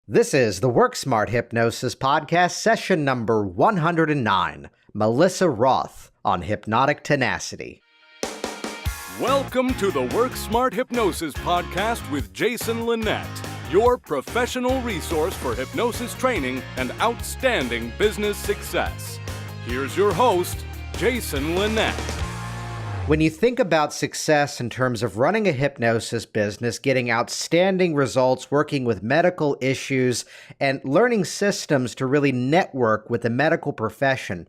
This is the Work Smart Hypnosis Podcast, session number 109, Melissa Roth on Hypnotic Tenacity. Welcome to the Work Smart Hypnosis Podcast with Jason Linett, your professional resource for hypnosis training and outstanding business success. Here's your host, Jason Linett. When you think about success in terms of running a hypnosis business, getting outstanding results, working with medical issues, and learning systems to really network with the medical profession,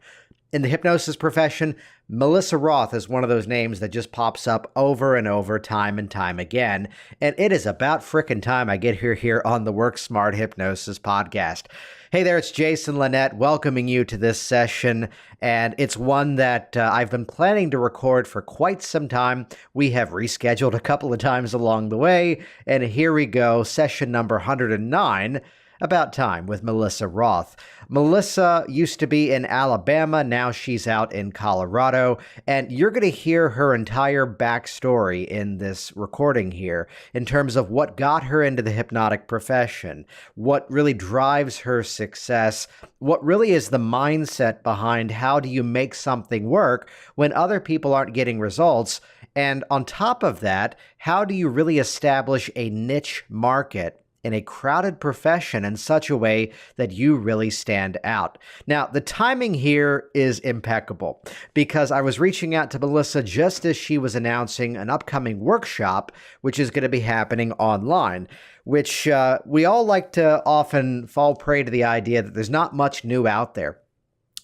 in the hypnosis profession, Melissa Roth is one of those names that just pops up over and over, time and time again. And it is about frickin' time I get here on the Work Smart Hypnosis Podcast. Hey there, it's Jason Linett welcoming you to this session, and it's one that I've been planning to record for quite some time. We have rescheduled a couple of times along the way, and here we go, session number 109, About Time with Melissa Roth. Melissa used to be in Alabama, now she's out in Colorado, and you're going to hear her entire backstory in this recording here in terms of what got her into the hypnotic profession, what really drives her success, what really is the mindset behind how do you make something work when other people aren't getting results, and on top of that, how do you really establish a niche market in a crowded profession in such a way that you really stand out. Now, the timing here is impeccable because I was reaching out to Melissa just as she was announcing an upcoming workshop, which is going to be happening online, which we all like to often fall prey to the idea that there's not much new out there.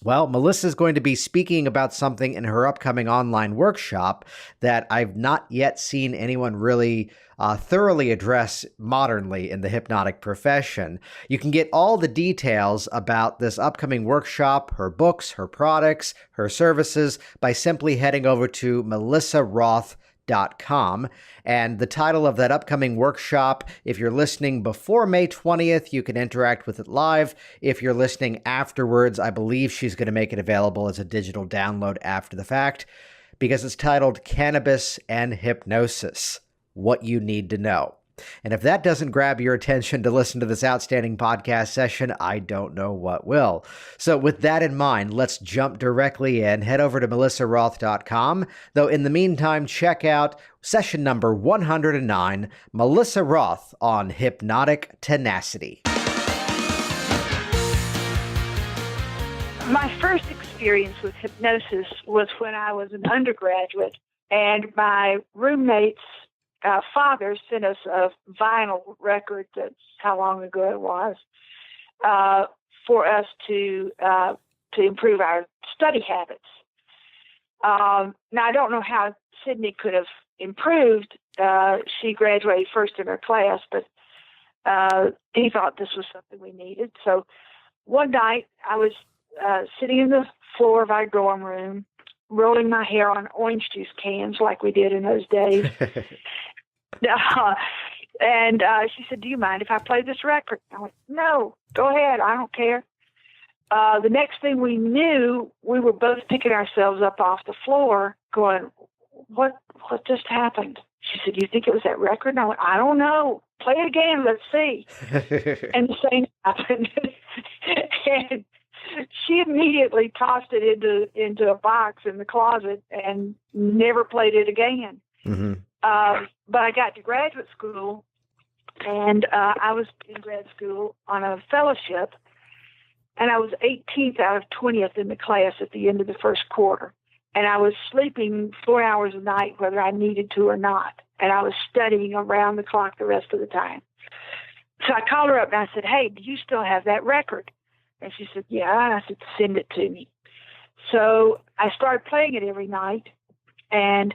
Well, Melissa's going to be speaking about something in her upcoming online workshop that I've not yet seen anyone really thoroughly address modernly in the hypnotic profession. You can get all the details about this upcoming workshop, her books, her products, her services by simply heading over to melissaroth.com. And the title of that upcoming workshop, if you're listening before May 20th, you can interact with it live. If you're listening afterwards, I believe she's going to make it available as a digital download after the fact, because it's titled Cannabis and Hypnosis: What You Need to Know. And if that doesn't grab your attention to listen to this outstanding podcast session, I don't know what will. So with that in mind, let's jump directly in. Head over to melissaroth.com. Though in the meantime, check out session number 109, Melissa Roth on Hypnotic Tenacity. My first experience with hypnosis was when I was an undergraduate, and my roommate's father sent us a vinyl record, that's how long ago it was, for us to improve our study habits. Now, I don't know how Sydney could have improved. She graduated first in her class, but he thought this was something we needed. So one night I was sitting in the floor of our dorm room, rolling my hair on orange juice cans like we did in those days. And she said, "Do you mind if I play this record?" I went, "No, go ahead. I don't care." The next thing we knew, we were both picking ourselves up off the floor going, what just happened? She said, "Do you think it was that record?" And I went, "I don't know. Play it again. Let's see." And the same happened. And she immediately tossed it into a box in the closet and never played it again. Mm-hmm. But I got to graduate school, and I was in grad school on a fellowship, and I was 18th out of 20th in the class at the end of the first quarter. And I was sleeping 4 hours a night, whether I needed to or not. And I was studying around the clock the rest of the time. So I called her up and I said, "Hey, do you still have that record?" And she said, "Yeah." And I said, "Send it to me." So I started playing it every night. And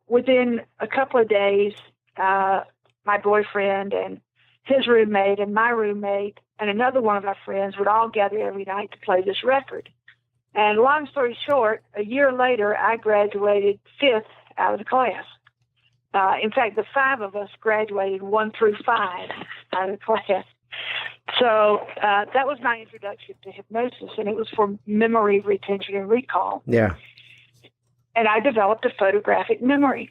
within a couple of days, my boyfriend and his roommate and my roommate and another one of our friends would all gather every night to play this record. And long story short, a year later, I graduated 5th out of the class. In fact, the 5 of us graduated 1 through 5 out of the class. So that was my introduction to hypnosis, and it was for memory retention and recall. Yeah. And I developed a photographic memory.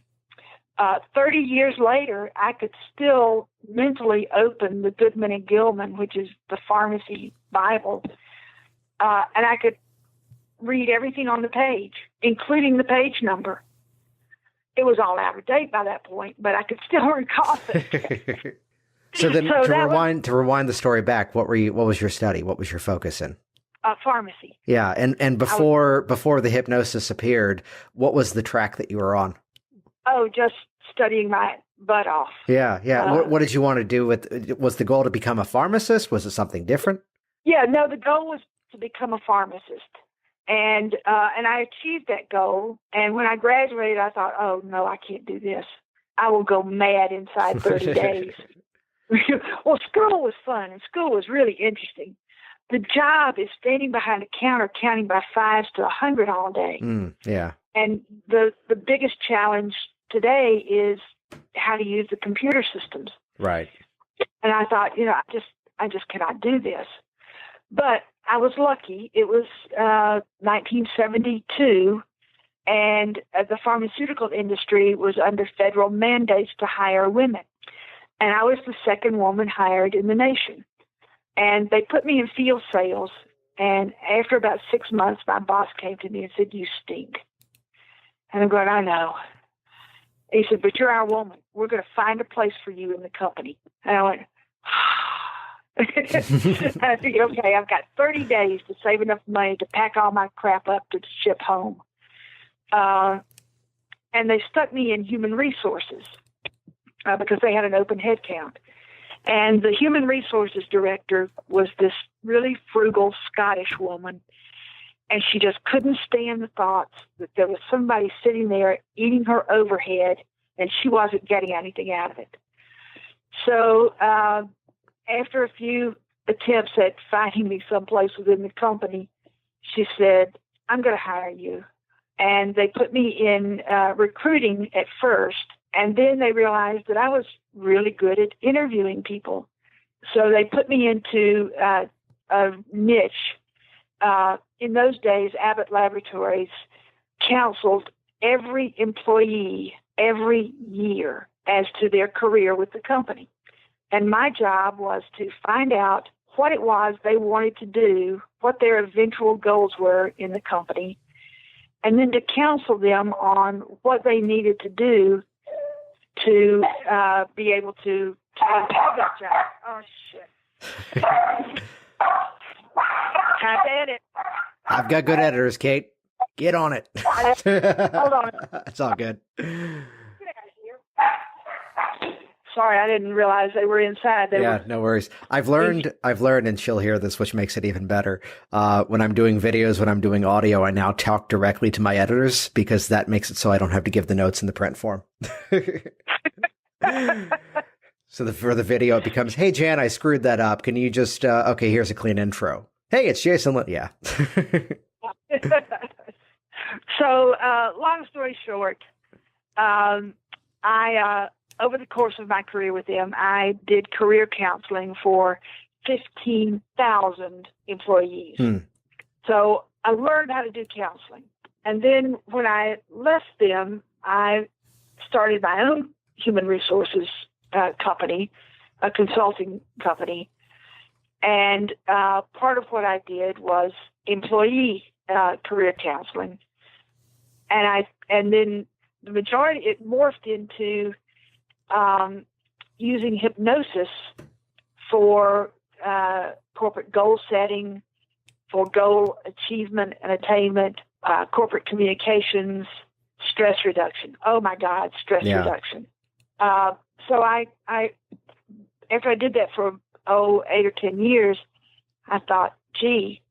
30 years later, I could still mentally open the Goodman and Gilman, which is the pharmacy Bible, and I could read everything on the page, including the page number. It was all out of date by that point, but I could still recall it. So then, to rewind the story back, what was your study? What was your focus in? Pharmacy. Yeah, and before the hypnosis appeared, what was the track that you were on? Oh, just studying my butt off. Yeah. What did you want to do was the goal to become a pharmacist? Was it something different? Yeah, no, the goal was to become a pharmacist. And I achieved that goal. And when I graduated, I thought, oh, no, I can't do this. I will go mad inside 30 days. Well, school was fun, and school was really interesting. The job is standing behind a counter counting by 5s to 100 all day. Yeah. And the biggest challenge today is how to use the computer systems. Right. And I thought, I just cannot do this. But I was lucky. It was 1972, and the pharmaceutical industry was under federal mandates to hire women. And I was the second woman hired in the nation. And they put me in field sales. And after about 6 months, my boss came to me and said, "You stink." And I'm going, "I know." He said, "But you're our woman. We're going to find a place for you in the company." And I went, I figured, okay, I've got 30 days to save enough money to pack all my crap up to ship home. And they stuck me in human resources because they had an open head count. And the human resources director was this really frugal Scottish woman. And she just couldn't stand the thoughts that there was somebody sitting there eating her overhead and she wasn't getting anything out of it. So after a few attempts at finding me someplace within the company, she said, "I'm going to hire you." And they put me in recruiting at first. And then they realized that I was really good at interviewing people. So they put me into a niche. In those days, Abbott Laboratories counseled every employee every year as to their career with the company. And my job was to find out what it was they wanted to do, what their eventual goals were in the company, and then to counsel them on what they needed to do to be able to have that job. Oh, shit. I bet it. I've got good editors, Kate. Get on it. Hold on. It's all good. Get out of here. Sorry, I didn't realize they were inside. No worries. I've learned, and she'll hear this, which makes it even better. When I'm doing videos, when I'm doing audio, I now talk directly to my editors because that makes it so I don't have to give the notes in the print form. So for the video, it becomes, "Hey, Jan, I screwed that up. Can you just, okay, here's a clean intro. Hey, it's Jason. Yeah. So, long story short, I over the course of my career with them, I did career counseling for 15,000 employees. So I learned how to do counseling. And then when I left them, I started my own human resources company, a consulting company. And part of what I did was employee career counseling. And then the majority, it morphed into using hypnosis for corporate goal setting, for goal achievement and attainment, corporate communications, stress reduction. Oh my God, stress reduction. So I after I did that for 8 or 10 years, I thought, gee,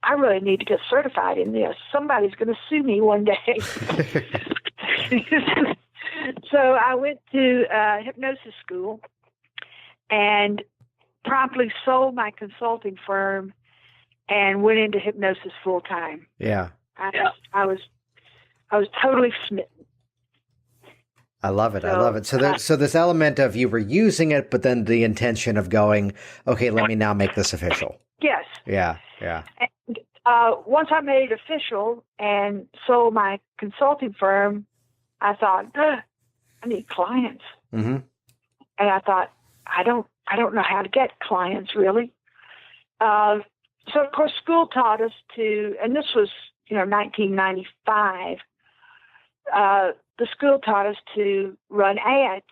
I really need to get certified in this. Somebody's going to sue me one day. So I went to hypnosis school and promptly sold my consulting firm and went into hypnosis full time. Yeah. I was totally smitten. I love it. I love it. So this element of you were using it, but then the intention of going, okay, let me now make this official. Yes. Yeah. And once I made it official and sold my consulting firm, I thought, I need clients. Mm-hmm. And I thought, I don't know how to get clients really. So of course school taught us to, and this was, 1995, the school taught us to run ads.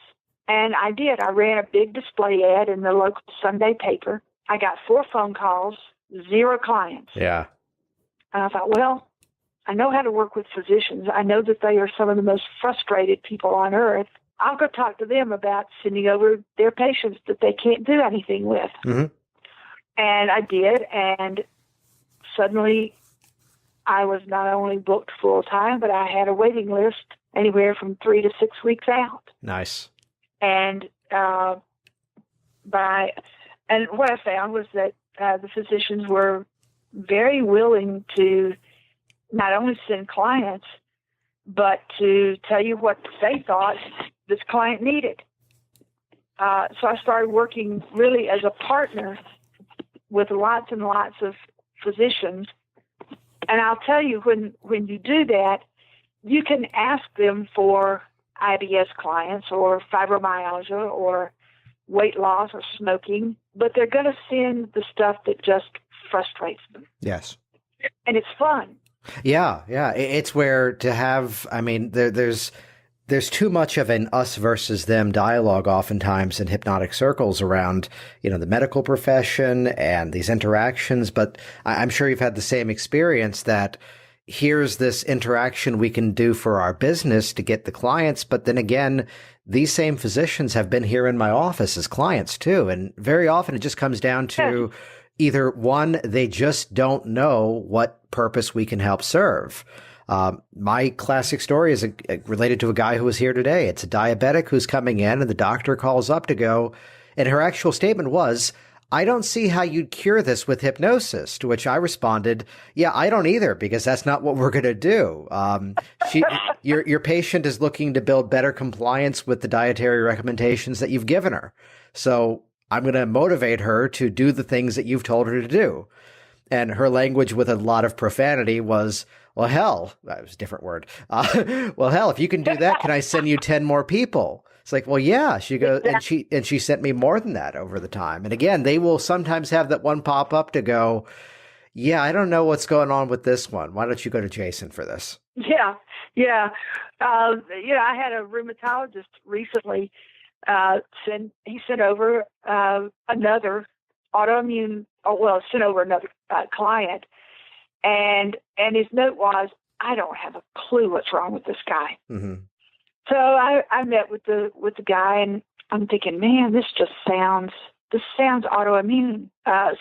And I did. I ran a big display ad in the local Sunday paper. I got 4 phone calls, 0 clients. Yeah. And I thought, well, I know how to work with physicians. I know that they are some of the most frustrated people on earth. I'll go talk to them about sending over their patients that they can't do anything with. Mm-hmm. And I did. And suddenly I was not only booked full time, but I had a waiting list anywhere from 3 to 6 weeks out. Nice. And what I found was that the physicians were very willing to not only send clients, but to tell you what they thought this client needed. So I started working really as a partner with lots and lots of physicians. And I'll tell you, when you do that, you can ask them for IBS clients or fibromyalgia or weight loss or smoking, but they're going to send the stuff that just frustrates them. Yes. And it's fun. Yeah. It's where to have, there's too much of an us versus them dialogue oftentimes in hypnotic circles around, the medical profession and these interactions. But I'm sure you've had the same experience that here's this interaction we can do for our business to get the clients. But then again, these same physicians have been here in my office as clients too. And very often it just comes down to either one, they just don't know what purpose we can help serve. My classic story is related to a guy who was here today. It's a diabetic who's coming in and the doctor calls up to go, and her actual statement was, I don't see how you'd cure this with hypnosis, to which I responded, yeah, I don't either, because that's not what we're going to do. Your patient is looking to build better compliance with the dietary recommendations that you've given her. So I'm going to motivate her to do the things that you've told her to do. And her language with a lot of profanity was, well, hell, that was a different word. Well, hell, if you can do that, can I send you 10 more people? It's like, well, yeah, she goes, and she sent me more than that over the time. And again, they will sometimes have that one pop up to go, yeah, I don't know what's going on with this one. Why don't you go to Jason for this? Yeah. I had a rheumatologist recently sent over another autoimmune, sent over another client. And his note was, I don't have a clue what's wrong with this guy. Mm-hmm. So I met with the guy, and I'm thinking, man, this sounds autoimmune.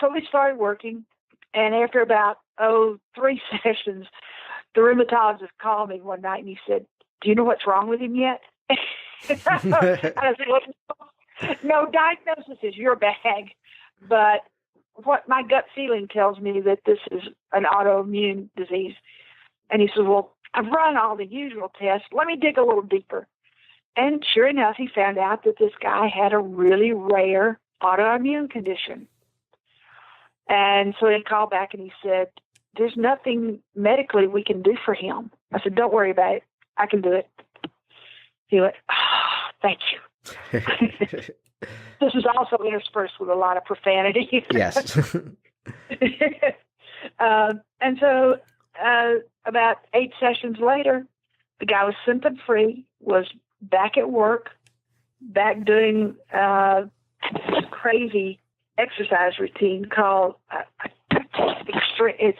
So we started working, and after about 3 sessions, the rheumatologist called me one night and he said, do you know what's wrong with him yet? I said, well, no, diagnosis is your bag, but what my gut feeling tells me that this is an autoimmune disease. And he says, well, I've run all the usual tests. Let me dig a little deeper. And sure enough, he found out that this guy had a really rare autoimmune condition. And so he called back and he said, there's nothing medically we can do for him. I said, don't worry about it. I can do it. He went, thank you. This is also interspersed with a lot of profanity. Yes. And so about 8 sessions later, the guy was symptom-free, was back at work, back doing this crazy exercise routine called extreme.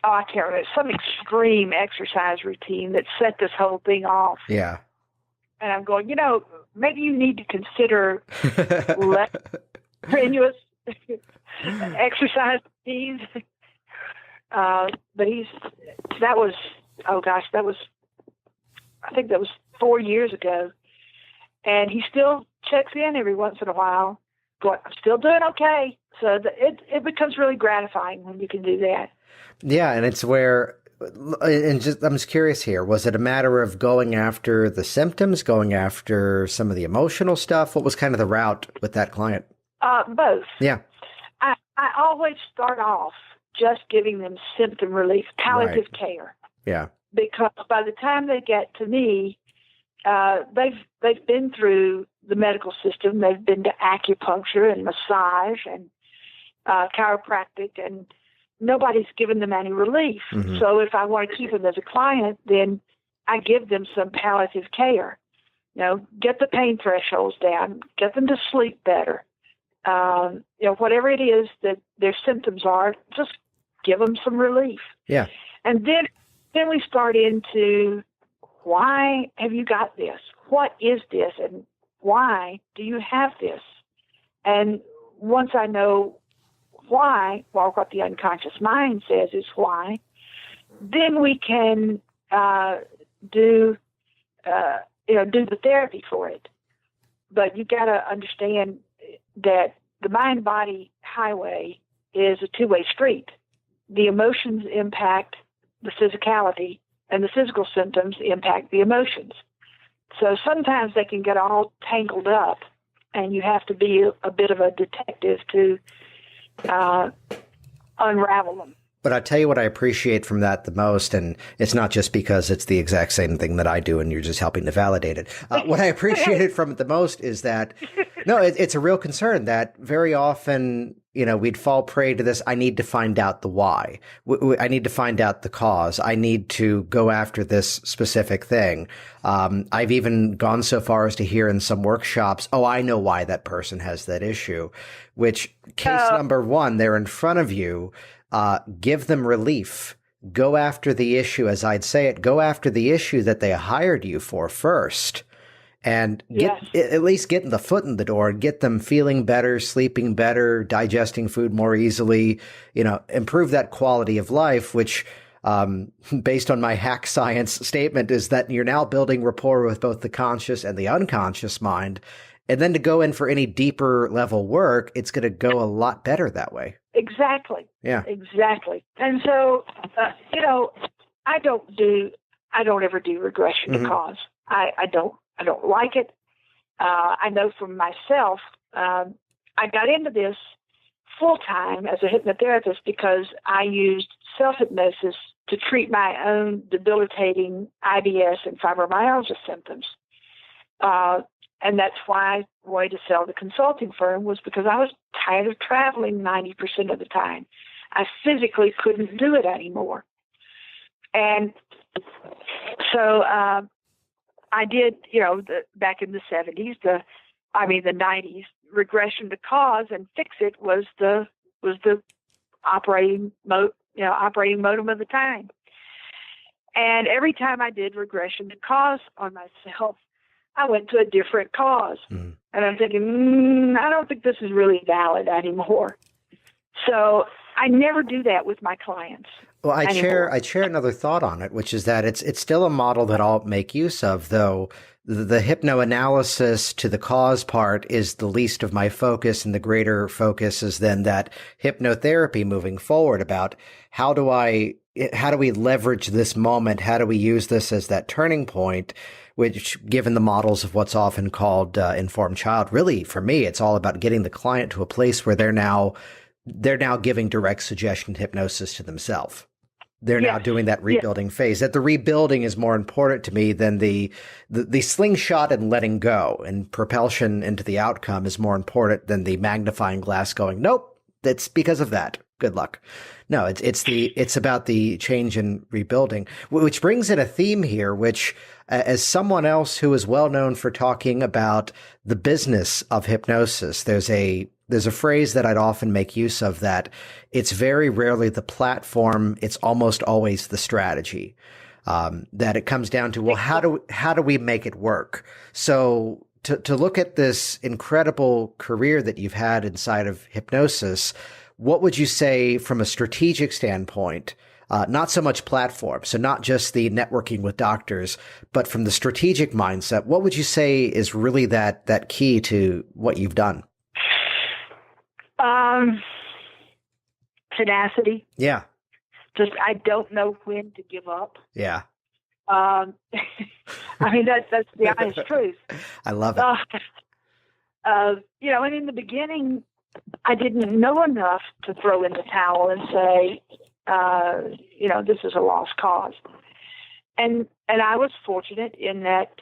I can't remember. Some extreme exercise routine that set this whole thing off. Yeah. And I'm going, maybe you need to consider less strenuous exercise routines. But I think that was 4 years ago. And he still checks in every once in a while, going, I'm still doing okay. So it becomes really gratifying when you can do that. Yeah, and it's where, I'm just curious here, was it a matter of going after the symptoms, going after some of the emotional stuff? What was kind of the route with that client? Both. Yeah. I always start off just giving them symptom relief, palliative care. Yeah. Because by the time they get to me, they've been through the medical system. They've been to acupuncture and massage and chiropractic, and nobody's given them any relief. Mm-hmm. So if I want to keep them as a client, then I give them some palliative care. Get the pain thresholds down, get them to sleep better. Whatever it is that their symptoms are, just give them some relief. Yeah. And then we start into, why have you got this? What is this? And why do you have this? And once I know why, or what the unconscious mind says is why, then we can do the therapy for it. But you got to understand that the mind-body highway is a two-way street. The emotions impact the physicality, and the physical symptoms impact the emotions. So sometimes they can get all tangled up, and you have to be a bit of a detective to unravel them. But I tell you what I appreciate from that the most, and it's not just because it's the exact same thing that I do and you're just helping to validate it. What I appreciated from it the most is that, no, it's a real concern that very often, we'd fall prey to this. I need to find out the why. I need to find out the cause. I need to go after this specific thing. I've even gone so far as to hear in some workshops, I know why that person has that issue, which case number one, they're in front of you. Give them relief. Go after the issue, as I'd say it. Go after the issue that they hired you for first, and at least getting the foot in the door and get them feeling better, sleeping better, digesting food more easily. Improve that quality of life, which, based on my hack science statement, is that you're now building rapport with both the conscious and the unconscious mind. And then to go in for any deeper level work, it's going to go a lot better that way. Exactly. Yeah. Exactly. And so, I don't ever do regression to cause. I don't like it. I know from myself, I got into this full time as a hypnotherapist because I used self-hypnosis to treat my own debilitating IBS and fibromyalgia symptoms. And that's why I wanted to sell the consulting firm, was because I was tired of traveling 90% of the time. I physically couldn't do it anymore. And so I did, back in the 70s, the 90s, regression to cause and fix it was the operating modem of the time. And every time I did regression to cause on myself, I went to a different cause. And I'm thinking, I don't think this is really valid anymore. So I never do that with my clients. Well, I share another thought on it, which is that it's still a model that I'll make use of, though the hypnoanalysis to the cause part is the least of my focus, and the greater focus is then that hypnotherapy moving forward about how do we leverage this moment? How do we use this as that turning point? Which, given the models of what's often called informed child, really, for me, it's all about getting the client to a place where they're now giving direct suggestion hypnosis to themselves. They're now doing that rebuilding phase. That the rebuilding is more important to me than the slingshot and letting go, and propulsion into the outcome is more important than the magnifying glass going, nope, that's because of that. Good luck. No, it's about the change and rebuilding, which brings in a theme here, which, as someone else who is well known for talking about the business of hypnosis, there's a phrase that I'd often make use of, that it's very rarely the platform, it's almost always the strategy. That it comes down to, well, how do we make it work? So to look at this incredible career that you've had inside of hypnosis, what would you say from a strategic standpoint, not so much platform, so not just the networking with doctors, but from the strategic mindset, what would you say is really that key to what you've done? Tenacity. Yeah. Just, I don't know when to give up. Yeah. That's the honest truth. I love it. And in the beginning, I didn't know enough to throw in the towel and say, this is a lost cause. And I was fortunate in that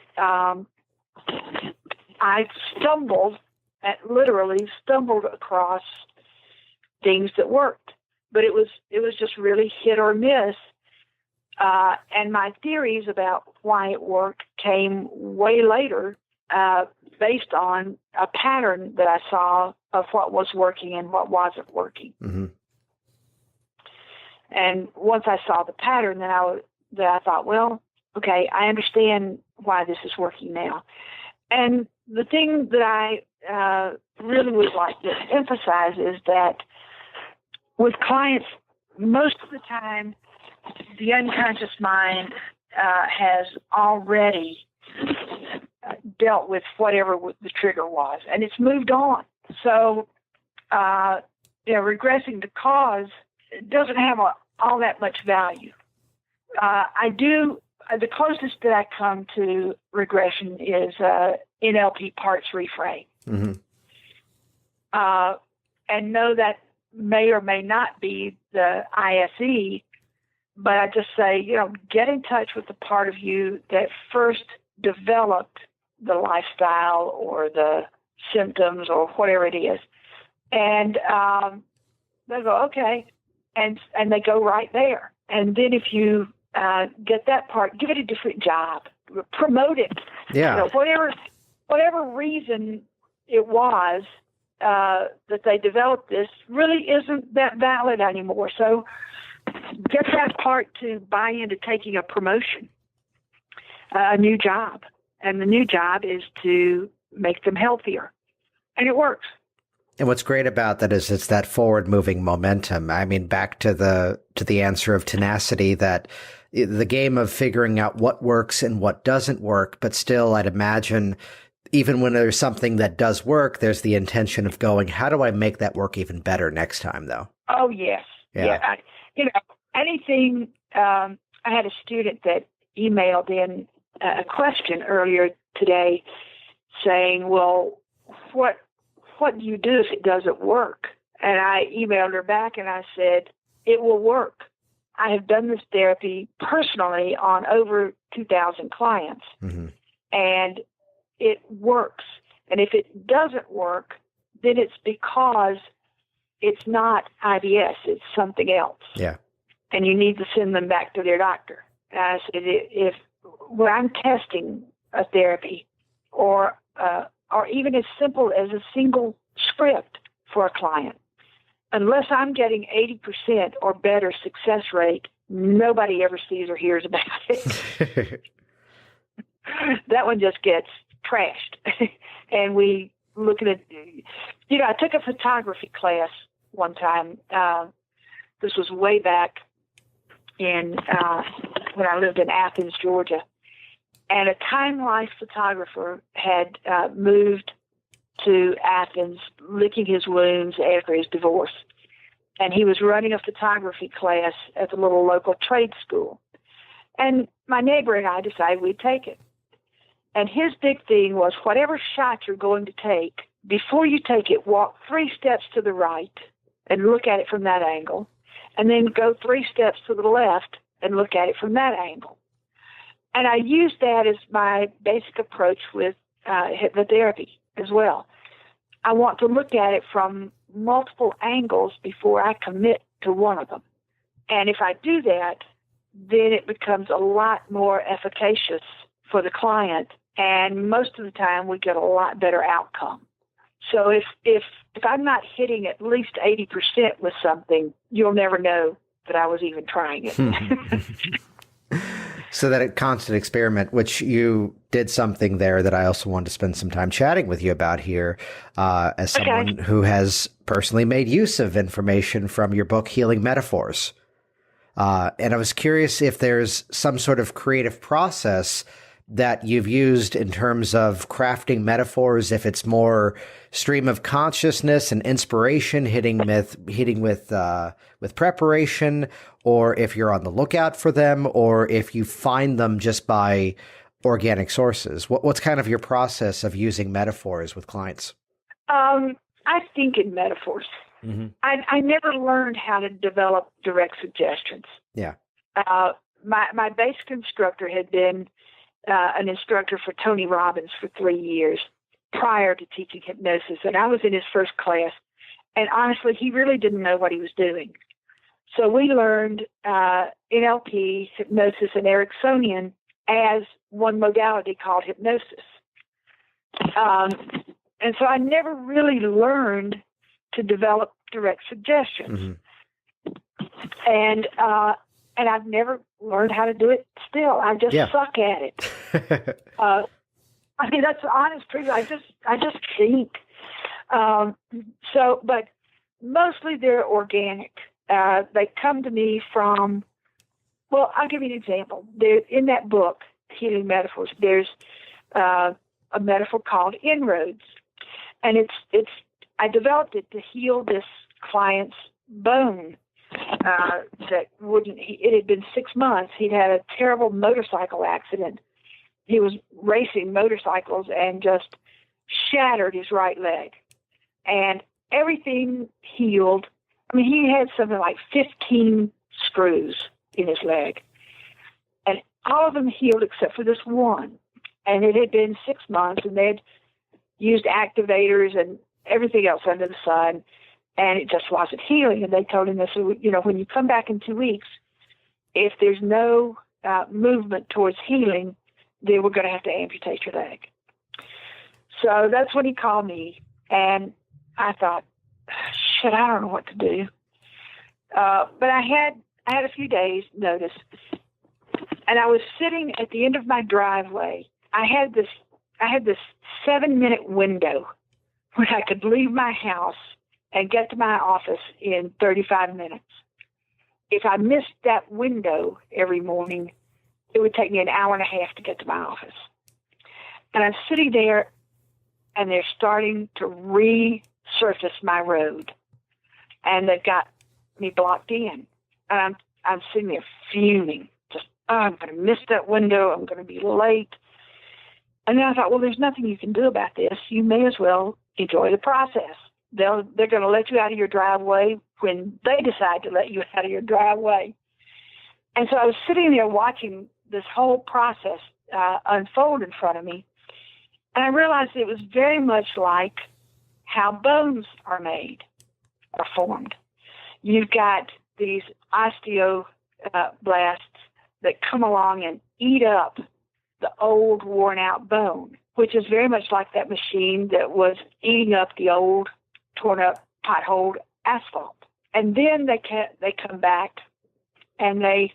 I literally stumbled across things that worked, but it was just really hit or miss. And my theories about why it worked came way later, based on a pattern that I saw of what was working and what wasn't working. Mm-hmm. And once I saw the pattern, then I thought, well, okay, I understand why this is working now. And the thing that I really would like to emphasize is that with clients, most of the time, the unconscious mind has already dealt with whatever the trigger was, and it's moved on. So, regressing to cause doesn't have all that much value. The closest that I come to regression is NLP parts reframe. Mm-hmm. And know that may or may not be the ISE, but I just say, get in touch with the part of you that first developed the lifestyle or the symptoms or whatever it is. And they go, okay. And they go right there. And then if you get that part, give it a different job, promote it. Yeah. Whatever reason it was that they developed this really isn't that valid anymore. So get that part to buy into taking a promotion, a new job. And the new job is to make them healthier. And it works. And what's great about that is it's that forward-moving momentum. I mean, back to the answer of tenacity, that the game of figuring out what works and what doesn't work, but still, I'd imagine, even when there's something that does work, there's the intention of going, how do I make that work even better next time, though? Oh, yes. Yeah. Anything, I had a student that emailed in a question earlier today saying, well, what do you do if it doesn't work? And I emailed her back and I said, it will work. I have done this therapy personally on over 2,000 clients, Mm-hmm. and it works. And if it doesn't work, then it's because it's not IBS, it's something else. Yeah. And you need to send them back to their doctor. And I said, if when I'm testing a therapy or even as simple as a single script for a client, unless I'm getting 80% or better success rate, nobody ever sees or hears about it. That one just gets trashed. And we look at it. I took a photography class one time. This was way back in when I lived in Athens, Georgia. And a time-life photographer had moved to Athens, licking his wounds after his divorce. And he was running a photography class at the little local trade school. And my neighbor and I decided we'd take it. And his big thing was, whatever shot you're going to take, before you take it, walk 3 steps to the right and look at it from that angle, and then go 3 steps to the left and look at it from that angle. And I used that as my basic approach with hypnotherapy as well. I want to look at it from multiple angles before I commit to one of them. And if I do that, then it becomes a lot more efficacious for the client. And most of the time, we get a lot better outcome. So if I'm not hitting at least 80% with something, you'll never know that I was even trying it. So that constant experiment, which you did something there that I also wanted to spend some time chatting with you about here, as someone who has personally made use of information from your book, Healing Metaphors. And I was curious if there's some sort of creative process that you've used in terms of crafting metaphors, if it's more stream of consciousness and inspiration hitting with preparation, or if you're on the lookout for them, or if you find them just by organic sources. What's kind of your process of using metaphors with clients? I think in metaphors. Mm-hmm. I never learned how to develop direct suggestions. Yeah. my basic instructor had been an instructor for Tony Robbins for 3 years prior to teaching hypnosis, and I was in his first class. And honestly, he really didn't know what he was doing. So we learned NLP, hypnosis, and Ericksonian as one modality called hypnosis. And so I never really learned to develop direct suggestions. And I've never learned how to do it still. I just suck at it. I mean, that's the honest truth. I just think. But mostly they're organic. They come to me from, well, I'll give you an example. In that book, Healing Metaphors, there's a metaphor called inroads. And I developed it to heal this client's bone that wouldn't, it had been 6 months. He'd had a terrible motorcycle accident. He was racing motorcycles and just shattered his right leg. And everything healed. I mean, he had something like 15 screws in his leg. And all of them healed except for this one. And it had been 6 months, and they had used activators and everything else under the sun, and it just wasn't healing. And they told him, when you come back in 2 weeks, if there's no movement towards healing, then we're going to have to amputate your leg. So that's when he called me, and I thought, shit, I don't know what to do. But I had a few days notice, and I was sitting at the end of my driveway. I had this 7-minute window when I could leave my house and get to my office in 35 minutes. If I missed that window every morning, it would take me an hour and a half to get to my office. And I'm sitting there, and they're starting to resurface my road. And they've got me blocked in. And I'm sitting there fuming. Just, I'm going to miss that window. I'm going to be late. And then I thought, well, there's nothing you can do about this. You may as well enjoy the process. They're going to let you out of your driveway when they decide to let you out of your driveway. And so I was sitting there watching this whole process unfold in front of me. And I realized it was very much like how bones are made, are formed. You've got these osteoblasts that come along and eat up the old, worn-out bone, which is very much like that machine that was eating up the old, torn-up, potholed asphalt. And then they come back and they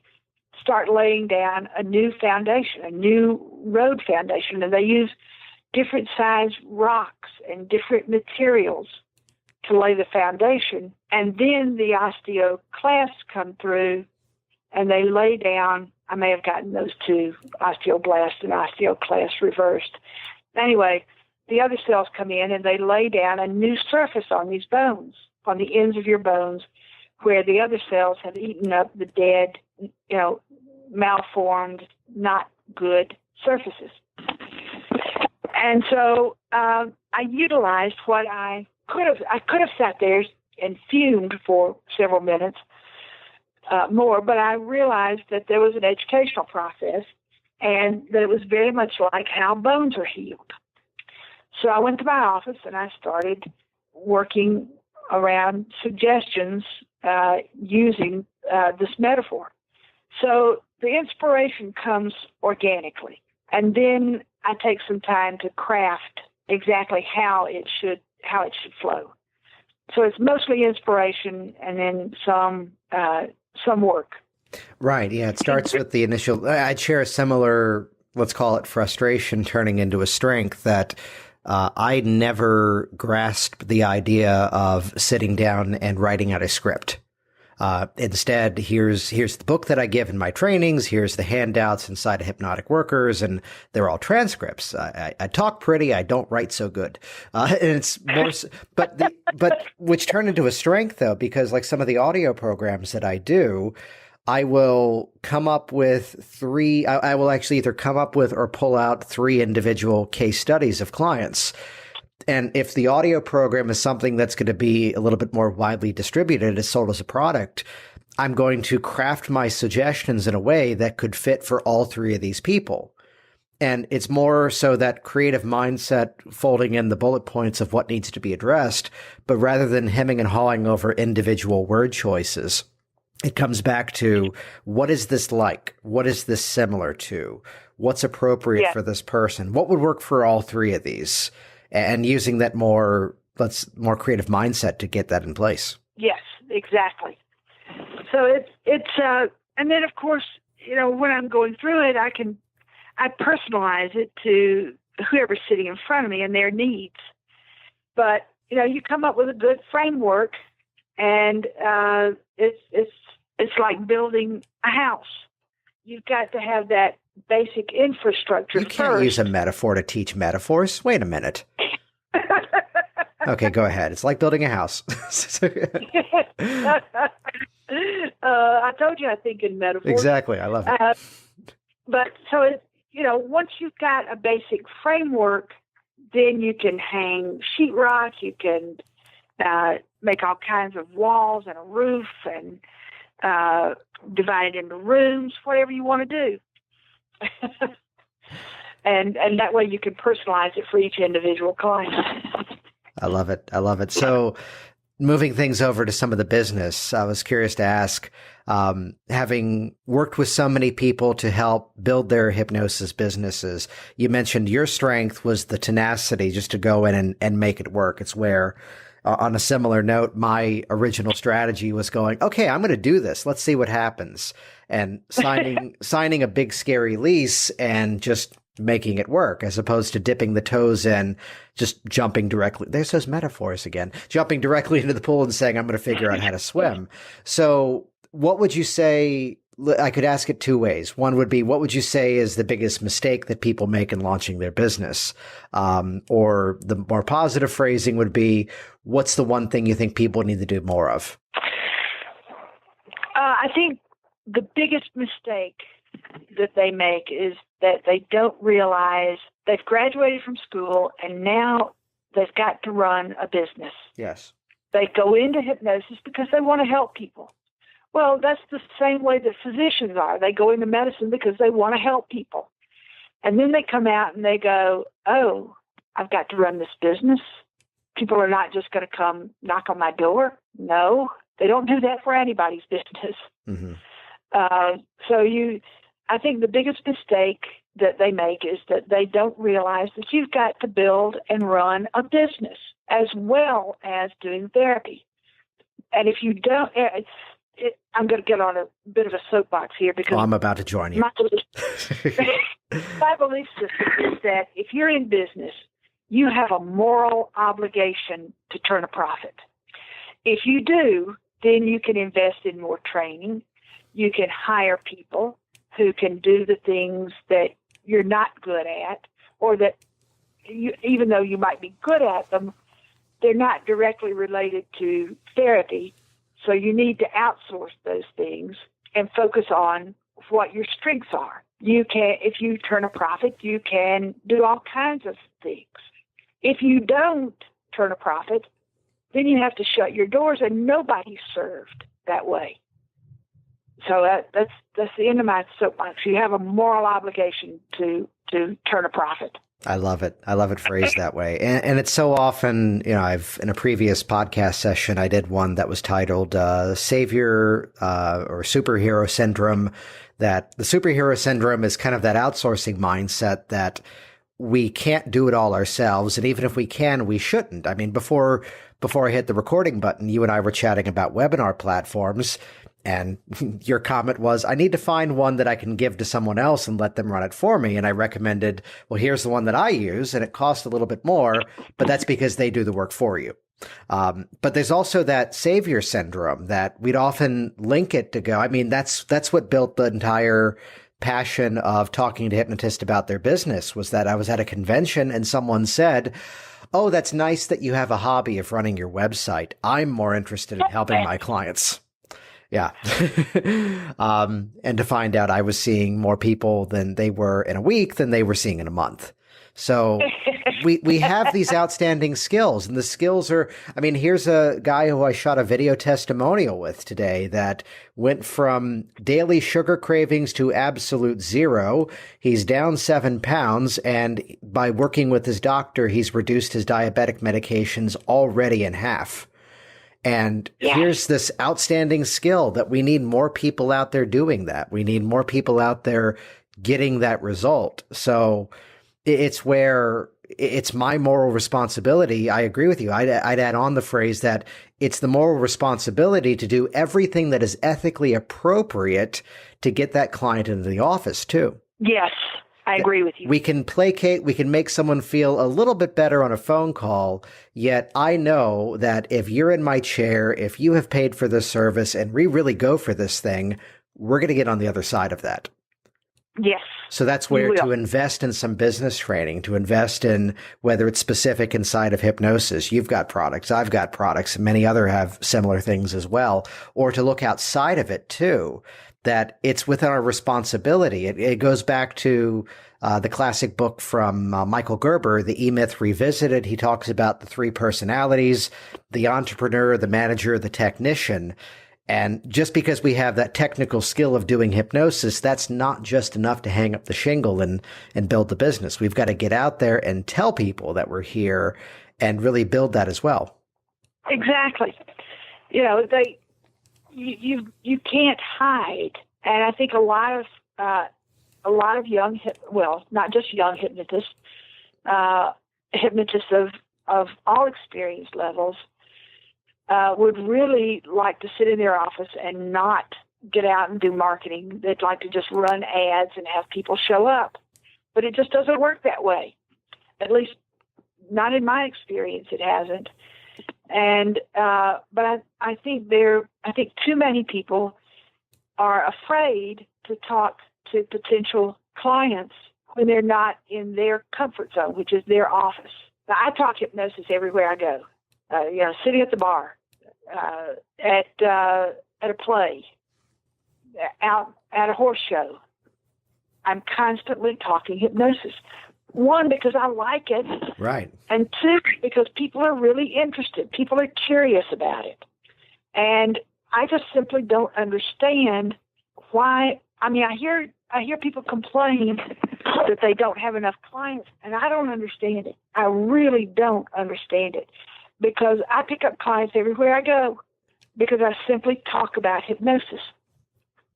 start laying down a new foundation, a new road foundation, and they use different size rocks and different materials to lay the foundation. And then the osteoclasts come through and they lay down. I may have gotten those two, osteoblast and osteoclast, reversed. Anyway, the other cells come in and they lay down a new surface on these bones, on the ends of your bones, where the other cells have eaten up the dead, malformed, not good surfaces. And so I utilized what I could have sat there and fumed for several minutes more, but I realized that there was an educational process and that it was very much like how bones are healed. So I went to my office and I started working around suggestions using this metaphor. So the inspiration comes organically, and then I take some time to craft exactly how it should flow. So it's mostly inspiration and then some work. Right. Yeah. It starts with the initial. I'd share a similar, let's call it frustration turning into a strength, that I never grasped the idea of sitting down and writing out a script. Instead, here's the book that I give in my trainings. Here's the handouts inside of Hypnotic Workers, and they're all transcripts. I talk pretty. I don't write so good. And it's more, but which turned into a strength though, because like some of the audio programs that I do, I will come up with three. I will actually either come up with or pull out 3 individual case studies of clients. And if the audio program is something that's going to be a little bit more widely distributed, it's sold as a product, I'm going to craft my suggestions in a way that could fit for all three of these people. And it's more so that creative mindset folding in the bullet points of what needs to be addressed, but rather than hemming and hawing over individual word choices, it comes back to, what is this like? What is this similar to? What's appropriate for this person? What would work for all three of these? And using that more creative mindset to get that in place. Yes, exactly. So and then of course, when I'm going through it, I personalize it to whoever's sitting in front of me and their needs. But, you come up with a good framework, and it's like building a house. You've got to have that basic infrastructure. You can't first. use a metaphor to teach metaphors. Wait a minute. Okay, go ahead. It's like building a house. I told you I think in metaphors. Exactly. I love it. But so once you've got a basic framework, then you can hang sheetrock, you can make all kinds of walls and a roof, and divide it into rooms, whatever you want to do. and that way you can personalize it for each individual client. I love it. I love it. So moving things over to some of the business, I was curious to ask, having worked with so many people to help build their hypnosis businesses, you mentioned your strength was the tenacity just to go in and make it work. It's where, on a similar note, my original strategy was going, okay, I'm going to do this. Let's see what happens. And signing a big scary lease and just making it work, as opposed to dipping the toes in, just jumping directly. There's those metaphors again, jumping directly into the pool and saying, I'm going to figure out how to swim. So what would you say? I could ask it two ways. One would be, what would you say is the biggest mistake that people make in launching their business? Or the more positive phrasing would be, what's the one thing you think people need to do more of? I think the biggest mistake that they make is that they don't realize they've graduated from school and now they've got to run a business. Yes. They go into hypnosis because they want to help people. Well, that's the same way that physicians are. They go into medicine because they want to help people. And then they come out and they go, oh, I've got to run this business. People are not just going to come knock on my door. No, they don't do that for anybody's business. Mm-hmm. I think the biggest mistake that they make is that they don't realize that you've got to build and run a business as well as doing therapy. And if you don't, I'm going to get on a bit of a soapbox here because I'm about to join you. My belief system is that if you're in business, you have a moral obligation to turn a profit. If you do, then you can invest in more training. You can hire people who can do the things that you're not good at, or that even though you might be good at them, they're not directly related to therapy. So you need to outsource those things and focus on what your strengths are. If you turn a profit, you can do all kinds of things. If you don't turn a profit, then you have to shut your doors, and nobody's served that way. So that's the end of my soapbox. You have a moral obligation to turn a profit. I love it. I love it phrased that way. And it's so often, in a previous podcast session, I did one that was titled Savior or Superhero Syndrome, that the superhero syndrome is kind of that outsourcing mindset that we can't do it all ourselves. And even if we can, we shouldn't. I mean, before I hit the recording button, you and I were chatting about webinar platforms. And your comment was, I need to find one that I can give to someone else and let them run it for me. And I recommended, well, here's the one that I use, and it costs a little bit more, but that's because they do the work for you. But there's also that savior syndrome that we'd often link it to go. I mean, that's what built the entire passion of talking to hypnotists about their business, was that I was at a convention and someone said, oh, that's nice that you have a hobby of running your website. I'm more interested in helping my clients. Yeah. And to find out I was seeing more people than they were in a week than they were seeing in a month. So we have these outstanding skills, and the skills are, I mean, here's a guy who I shot a video testimonial with today that went from daily sugar cravings to absolute zero. He's down 7 pounds, and by working with his doctor, he's reduced his diabetic medications already in half. And here's this outstanding skill that we need more people out there doing that. We need more people out there getting that result. So it's where it's my moral responsibility. I agree with you. I'd add on the phrase that it's the moral responsibility to do everything that is ethically appropriate to get that client into the office too. Yes, I agree with you. We can placate, we can make someone feel a little bit better on a phone call, yet I know that if you're in my chair, if you have paid for this service and we really go for this thing, we're going to get on the other side of that. Yes. So that's where to invest in some business training, to invest in whether it's specific inside of hypnosis. You've got products, I've got products, and many other have similar things as well. Or to look outside of it too, that it's within our responsibility. It goes back to the classic book from Michael Gerber, The E-Myth Revisited. He talks about the 3 personalities, the entrepreneur, the manager, the technician. And just because we have that technical skill of doing hypnosis, that's not just enough to hang up the shingle and build the business. We've got to get out there and tell people that we're here and really build that as well. Exactly. You know, you can't hide. And I think a lot of young, not just young hypnotists, hypnotists of all experience levels, would really like to sit in their office and not get out and do marketing. They'd like to just run ads and have people show up. But it just doesn't work that way. At least not in my experience, it hasn't. And but I think too many people are afraid to talk to potential clients when they're not in their comfort zone, which is their office. Now, I talk hypnosis everywhere I go. Sitting at the bar, at a play, out at a horse show. I'm constantly talking hypnosis. 1, because I like it. Right. And 2, because people are really interested. People are curious about it. And I just simply don't understand why. I mean, I hear people complain that they don't have enough clients, and I don't understand it. I really don't understand it, because I pick up clients everywhere I go because I simply talk about hypnosis.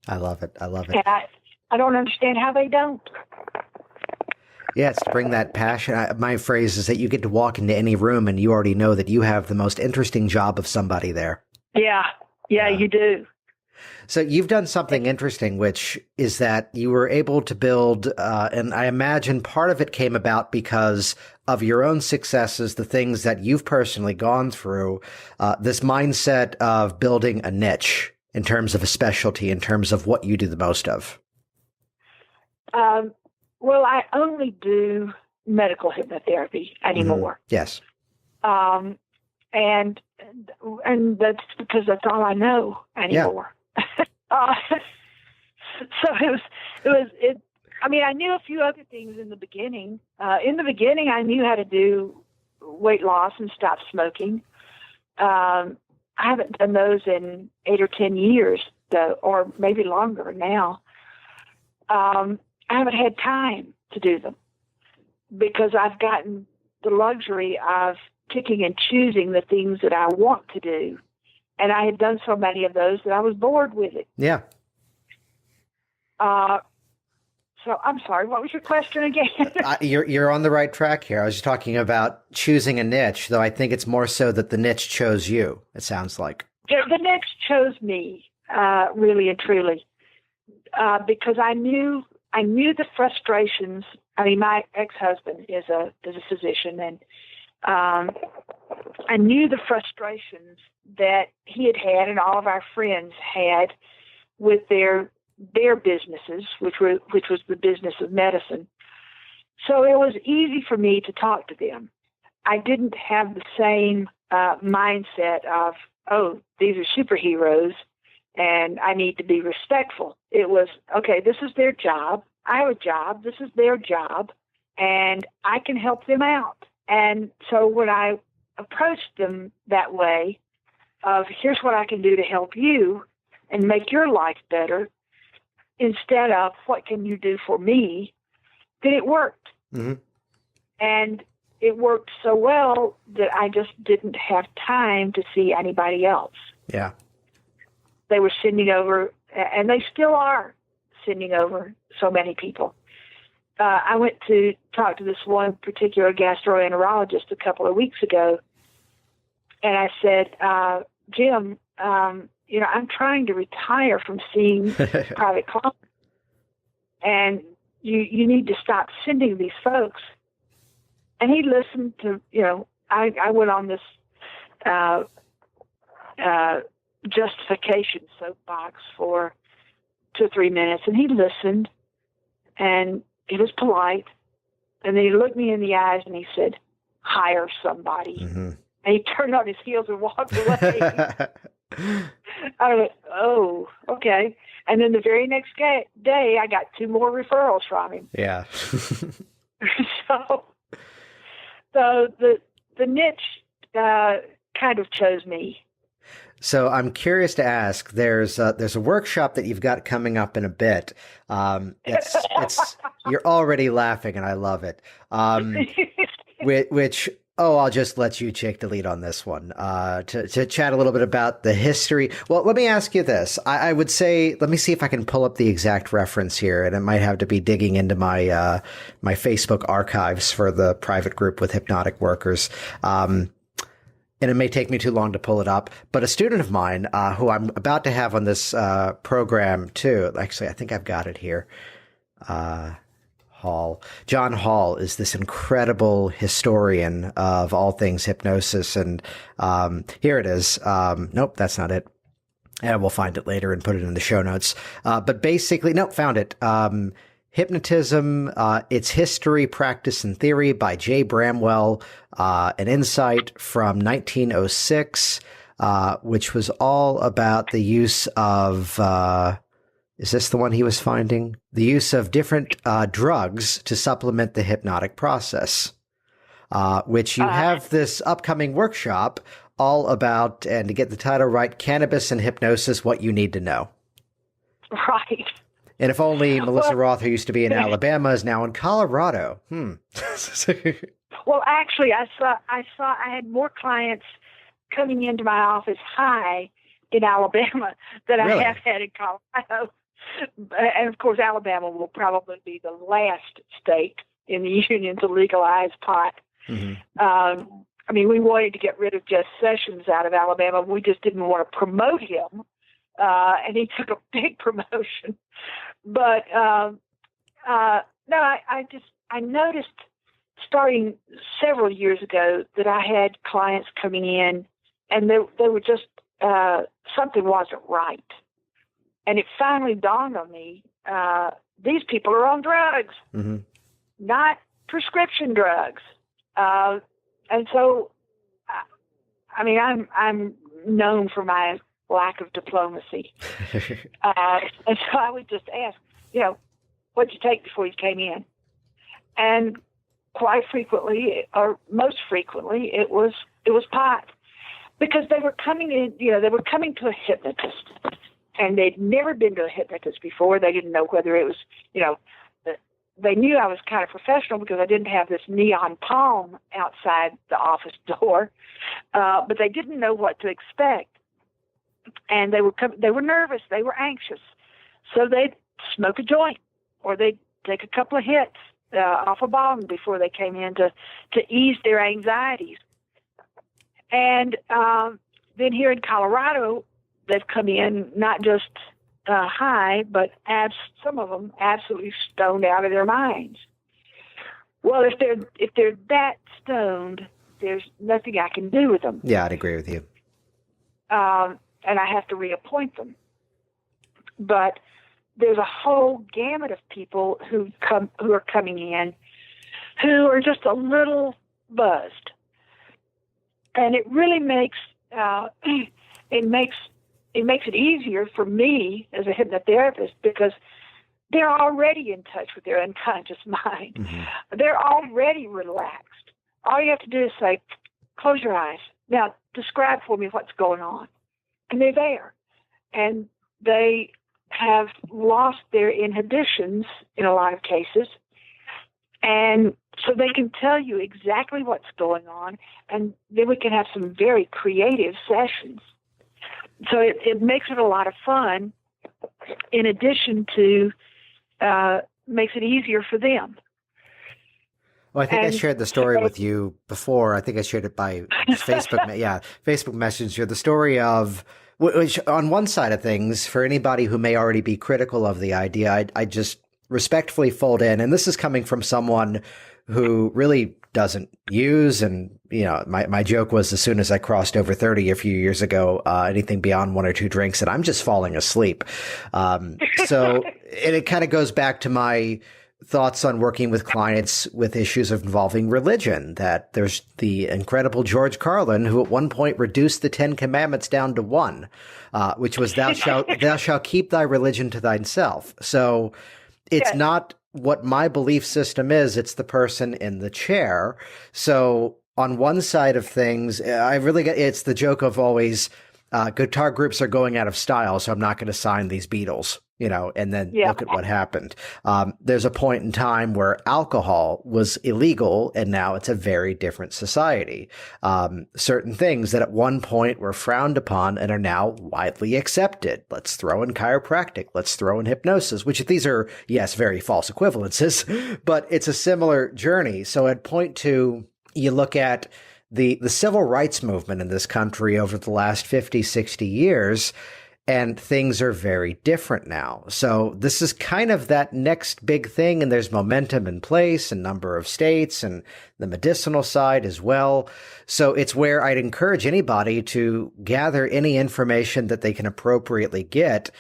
I love it. And I don't understand how they don't. Yeah, it's to bring that passion. My phrase is that you get to walk into any room and you already know that you have the most interesting job of somebody there. Yeah, you do. So you've done something interesting, which is that you were able to build, and I imagine part of it came about because of your own successes, the things that you've personally gone through, this mindset of building a niche in terms of a specialty, in terms of what you do the most of. Well, I only do medical hypnotherapy anymore. Mm-hmm. Yes. And that's because that's all I know anymore. Yeah. So it was. I mean, I knew a few other things in the beginning. I knew how to do weight loss and stop smoking. I haven't done those in 8 or 10 years, though, or maybe longer now. I haven't had time to do them because I've gotten the luxury of picking and choosing the things that I want to do. And I had done so many of those that I was bored with it. Yeah. So I'm sorry, what was your question again? You're on the right track here. I was just talking about choosing a niche, though I think it's more so that the niche chose you, it sounds like. The niche chose me, really and truly, because I knew the frustrations. I mean, my ex-husband is a physician, and I knew the frustrations that he had and all of our friends had with their businesses, which was the business of medicine. So it was easy for me to talk to them. I didn't have the same mindset of, oh, these are superheroes and I need to be respectful. It was, okay, this is their job. I have a job. This is their job. and I can help them out. And so when I approached them that way of here's what I can do to help you and make your life better instead of what can you do for me, then it worked. Mm-hmm. And it worked so well that I just didn't have time to see anybody else. Yeah. They were sending over, and they still are sending over so many people. I went to talk to this one particular gastroenterologist a couple of weeks ago, and I said, Jim, I'm trying to retire from seeing private clients, and you need to stop sending these folks. And he listened to, I went on this justification soapbox for 2 or 3 minutes, and he listened, and he was polite, and then he looked me in the eyes and he said, hire somebody. Mm-hmm. And he turned on his heels and walked away. I went, oh, okay. And then the very next day, I got 2 more referrals from him. Yeah. So the niche kind of chose me. So I'm curious to ask. There's a workshop that you've got coming up in a bit. It's you're already laughing, and I love it. Which I'll just let you take the lead on this one to chat a little bit about the history. Well, let me ask you this. I would say, let me see if I can pull up the exact reference here, and it might have to be digging into my my Facebook archives for the private group with hypnotic workers. And it may take me too long to pull it up, but a student of mine who I'm about to have on this program too, actually, I think I've got it here. John Hall is this incredible historian of all things hypnosis. And here it is. Nope, that's not it. And we'll find it later and put it in the show notes. But basically, nope, found it. Hypnotism, Its History, Practice, and Theory by Jay Bramwell, an insight from 1906, which was all about the use of, is this the one he was finding? The use of different drugs to supplement the hypnotic process, which you have this upcoming workshop all about, and to get the title right, Cannabis and Hypnosis, What You Need to Know. Right. And if only Melissa Roth, who used to be in Alabama, is now in Colorado. Well, actually, I had more clients coming into my office high in Alabama than I have had in Colorado. And of course, Alabama will probably be the last state in the union to legalize pot. Mm-hmm. We wanted to get rid of Jeff Sessions out of Alabama. We just didn't want to promote him. And he took a big promotion. But no, I noticed starting several years ago that I had clients coming in, and they were just something wasn't right. And it finally dawned on me: these people are on drugs, mm-hmm. not prescription drugs. And so, I'm known for my lack of diplomacy. And so I would just ask, what'd you take before you came in? And quite frequently, or most frequently, it was pot, because they were coming in, they were coming to a hypnotist, and they'd never been to a hypnotist before. They didn't know whether it was, they knew I was kind of professional because I didn't have this neon palm outside the office door, but they didn't know what to expect. And they were nervous, they were anxious. So they'd smoke a joint, or they'd take a couple of hits off a bong before they came in to ease their anxieties. And then here in Colorado, they've come in not just high, but some of them absolutely stoned out of their minds. Well, if they're that stoned, there's nothing I can do with them. Yeah, I'd agree with you. And I have to reappoint them. But there's a whole gamut of people who are coming in who are just a little buzzed, and it really makes it makes it easier for me as a hypnotherapist, because they're already in touch with their unconscious mind. Mm-hmm. They're already relaxed. All you have to do is say, close your eyes. Now, describe for me what's going on. And they're there. And they have lost their inhibitions in a lot of cases. And so they can tell you exactly what's going on, and then we can have some very creative sessions. So it makes it a lot of fun, in addition to makes it easier for them. Well, I think I shared the story with you before. I think I shared it by Facebook. Facebook Messenger. The story of, which on one side of things, for anybody who may already be critical of the idea, I just respectfully fold in. And this is coming from someone who really doesn't use. And, my joke was, as soon as I crossed over 30 a few years ago, anything beyond 1 or 2 drinks, and I'm just falling asleep. So it kind of goes back to my thoughts on working with clients with issues involving religion, that there's the incredible George Carlin, who at one point reduced the 10 Commandments down to 1, which was thou shalt keep thy religion to thyself. So it's not what my belief system is, it's the person in the chair. So on one side of things, it's the joke of always, guitar groups are going out of style, so I'm not going to sign these Beatles, and then look at what happened. There's a point in time where alcohol was illegal, and now it's a very different society. Certain things that at one point were frowned upon and are now widely accepted. Let's throw in chiropractic. Let's throw in hypnosis, which these are, yes, very false equivalences, but it's a similar journey. So at point 2, you look at the civil rights movement in this country over the last 50, 60 years, and things are very different now. So this is kind of that next big thing, and there's momentum in place in a number of states and the medicinal side as well. So it's where I'd encourage anybody to gather any information that they can appropriately get,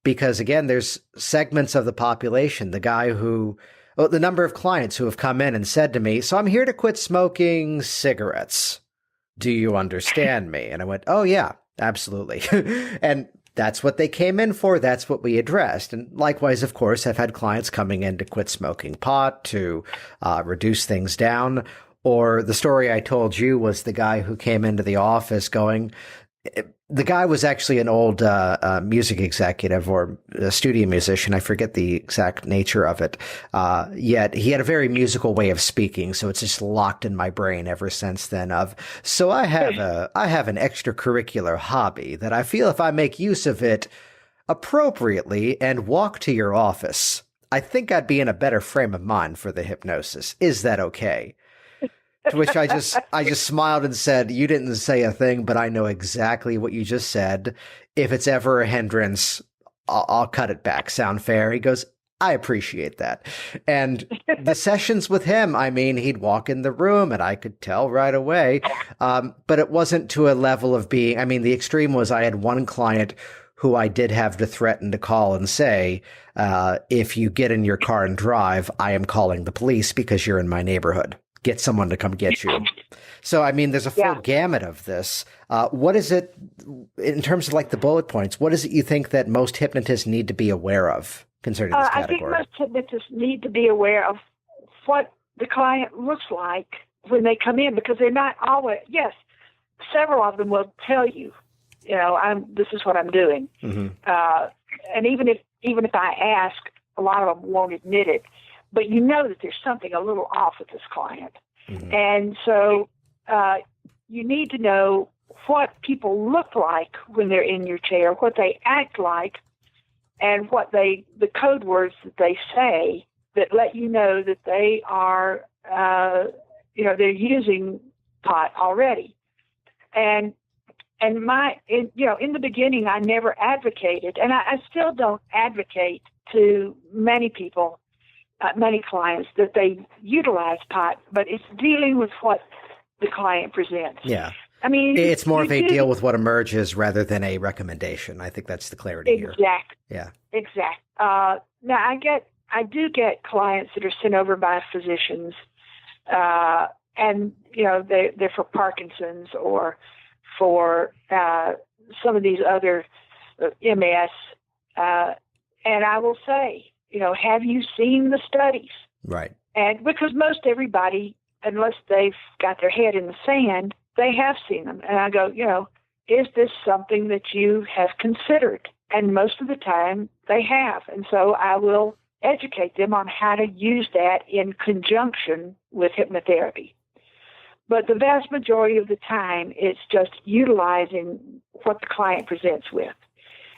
because again, there's segments of the population, the number of clients who have come in and said to me, so I'm here to quit smoking cigarettes. Do you understand me? And I went, oh yeah, absolutely. And that's what they came in for. That's what we addressed. And likewise, of course, I've had clients coming in to quit smoking pot, to reduce things down. Or the story I told you was the guy who came into the office the guy was actually an old music executive or a studio musician. I forget the exact nature of it. Yet he had a very musical way of speaking, so it's just locked in my brain ever since then. So I have an extracurricular hobby that I feel if I make use of it appropriately and walk to your office, I think I'd be in a better frame of mind for the hypnosis. Is that okay? To which I just smiled and said, you didn't say a thing, but I know exactly what you just said. If it's ever a hindrance, I'll cut it back. Sound fair? He goes, I appreciate that. And the sessions with him, he'd walk in the room and I could tell right away. But it wasn't to a level of being, the extreme was I had one client who I did have to threaten to call and say, if you get in your car and drive, I am calling the police because you're in my neighborhood. Get someone to come get you. So, there's a full gamut of this. What is it, in terms of like the bullet points, what is it you think that most hypnotists need to be aware of concerning this category? I think most hypnotists need to be aware of what the client looks like when they come in, because they're not always, several of them will tell you, this is what I'm doing. Mm-hmm. And even if I ask, a lot of them won't admit it. But you know that there's something a little off with this client. Mm-hmm. And so you need to know what people look like when they're in your chair, what they act like, and the code words that they say that let you know that they are, they're using pot already. And in the beginning, I never advocated, and I still don't advocate to many people, many clients, that they utilize pot, but it's dealing with what the client presents. Yeah. It's more of a deal with what emerges rather than a recommendation. I think that's the clarity here. Exactly. Yeah. Exactly. Now I do get clients that are sent over by physicians, and they're for Parkinson's or for some of these other MS, and I will say, have you seen the studies? Right. And because most everybody, unless they've got their head in the sand, they have seen them. And I go, is this something that you have considered? And most of the time they have. And so I will educate them on how to use that in conjunction with hypnotherapy. But the vast majority of the time, it's just utilizing what the client presents with.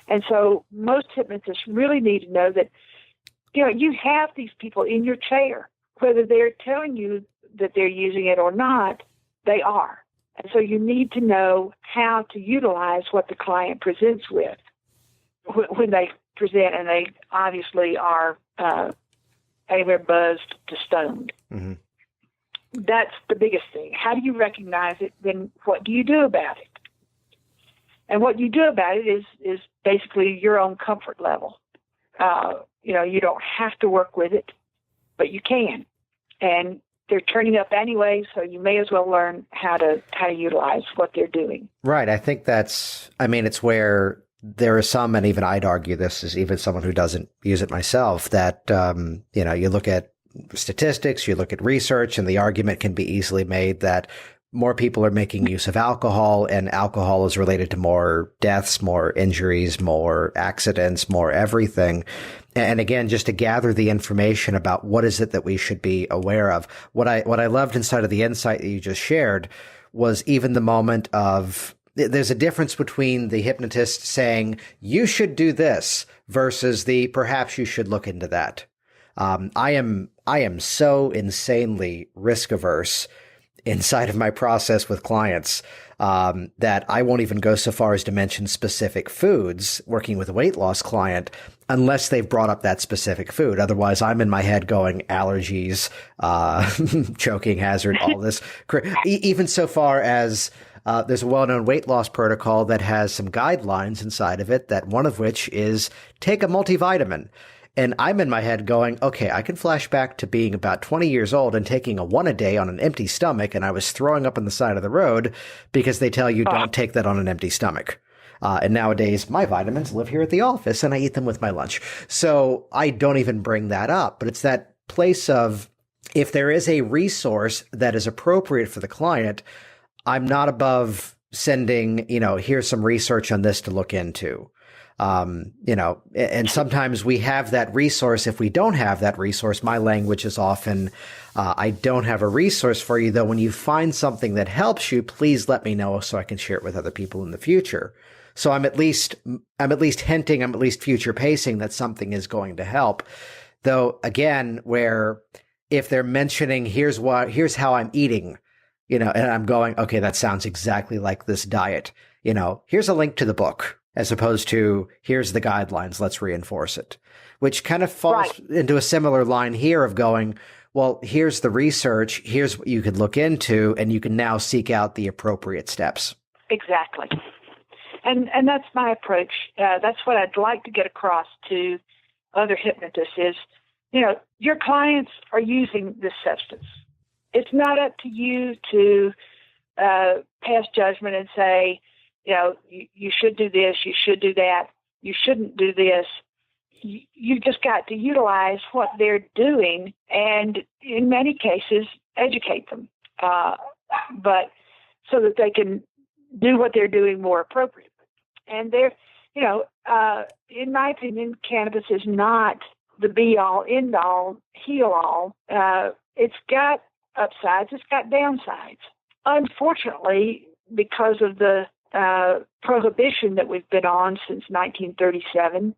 And so most hypnotists really need to know that, you have these people in your chair, whether they're telling you that they're using it or not, they are. And so you need to know how to utilize what the client presents with when they present, and they obviously are anywhere buzzed to stoned. Mm-hmm. That's the biggest thing. How do you recognize it? Then what do you do about it? And what you do about it is basically your own comfort level. You don't have to work with it, but you can. And they're turning up anyway, so you may as well learn how to utilize what they're doing. Right. I think it's where there are some, and even I'd argue this is even someone who doesn't use it myself, that, you look at statistics, you look at research, and the argument can be easily made that more people are making use of alcohol, and alcohol is related to more deaths, more injuries, more accidents, more everything. And again, just to gather the information about what is it that we should be aware of. What I loved inside of the insight that you just shared was even the moment of, there's a difference between the hypnotist saying, you should do this, versus the perhaps you should look into that. I am so insanely risk averse inside of my process with clients that I won't even go so far as to mention specific foods working with a weight loss client unless they've brought up that specific food. Otherwise, I'm in my head going allergies, choking hazard, all this. Even so far as there's a well-known weight loss protocol that has some guidelines inside of it, that one of which is take a multivitamin. And I'm in my head going, okay, I can flash back to being about 20 years old and taking a one a day on an empty stomach, and I was throwing up on the side of the road because they tell you don't take that on an empty stomach. And nowadays, my vitamins live here at the office, and I eat them with my lunch. So I don't even bring that up. But it's that place of, if there is a resource that is appropriate for the client, I'm not above sending, here's some research on this to look into. And sometimes we have that resource. If we don't have that resource, my language is often, I don't have a resource for you, though. When you find something that helps you, please let me know so I can share it with other people in the future. So I'm at least hinting, I'm at least future pacing that something is going to help. Though, again, where if they're mentioning, here's how I'm eating, and I'm going, okay, that sounds exactly like this diet. Here's a link to the book, as opposed to here's the guidelines, let's reinforce it, which kind of falls into a similar line here of going, well, here's the research, here's what you could look into, and you can now seek out the appropriate steps. Exactly. And that's my approach. That's what I'd like to get across to other hypnotists is, your clients are using this substance. It's not up to you to pass judgment and say, you should do this, you should do that, you shouldn't do this. You just got to utilize what they're doing and, in many cases, educate them, but so that they can do what they're doing more appropriately. And they're, in my opinion, cannabis is not the be-all, end-all, heal-all. It's got upsides, it's got downsides. Unfortunately, because of the prohibition that we've been on since 1937,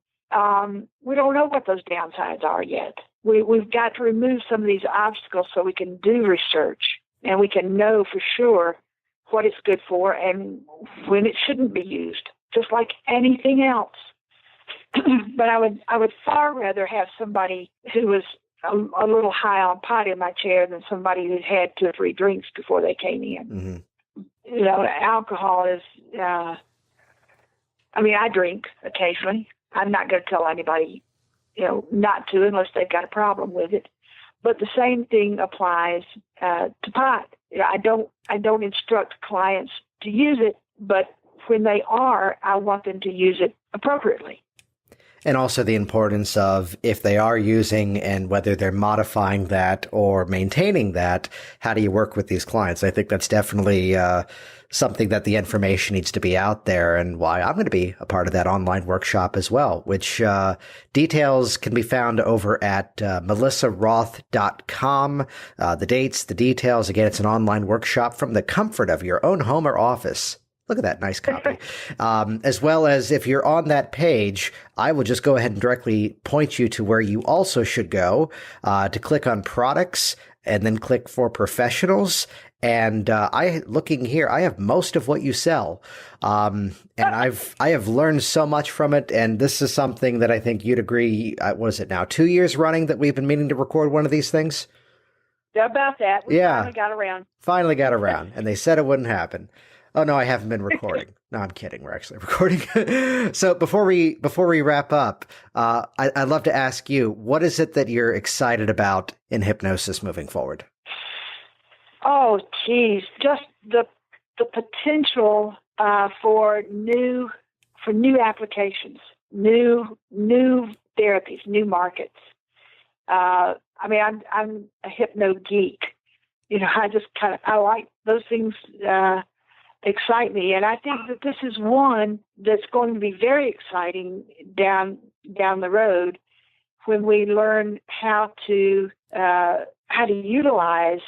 we don't know what those downsides are yet. We've got to remove some of these obstacles so we can do research and we can know for sure what it's good for and when it shouldn't be used, just like anything else. But I would far rather have somebody who was a little high on pot in my chair than somebody who'd had 2 or 3 drinks before they came in. Mm-hmm. Alcohol is, I drink occasionally. I'm not going to tell anybody, not to unless they've got a problem with it. But the same thing applies to pot. I don't instruct clients to use it, but when they are, I want them to use it appropriately. And also the importance of if they are using and whether they're modifying that or maintaining that, how do you work with these clients? I think that's definitely something that the information needs to be out there, and why I'm going to be a part of that online workshop as well, which details can be found over at melissaroth.com. The dates, the details. Again, it's an online workshop from the comfort of your own home or office. Look at that nice copy. As well as if you're on that page, I will just go ahead and directly point you to where you also should go to click on products and then click for professionals. And looking here, I have most of what you sell. And I have learned so much from it. And this is something that I think you'd agree. What is it now? 2 years running that we've been meaning to record one of these things? About that. We Yeah. finally got around. Finally got around. And they said it wouldn't happen. Oh, no, I haven't been recording. No, I'm kidding. We're actually recording. So before we wrap up, I'd love to ask you, what is it that you're excited about in hypnosis moving forward? Oh, geez, just the potential for new applications, new therapies, new markets. I mean, I'm a hypno geek. You know, I like those things. Excite me, and I think that this is one that's going to be very exciting down the road when we learn how to utilize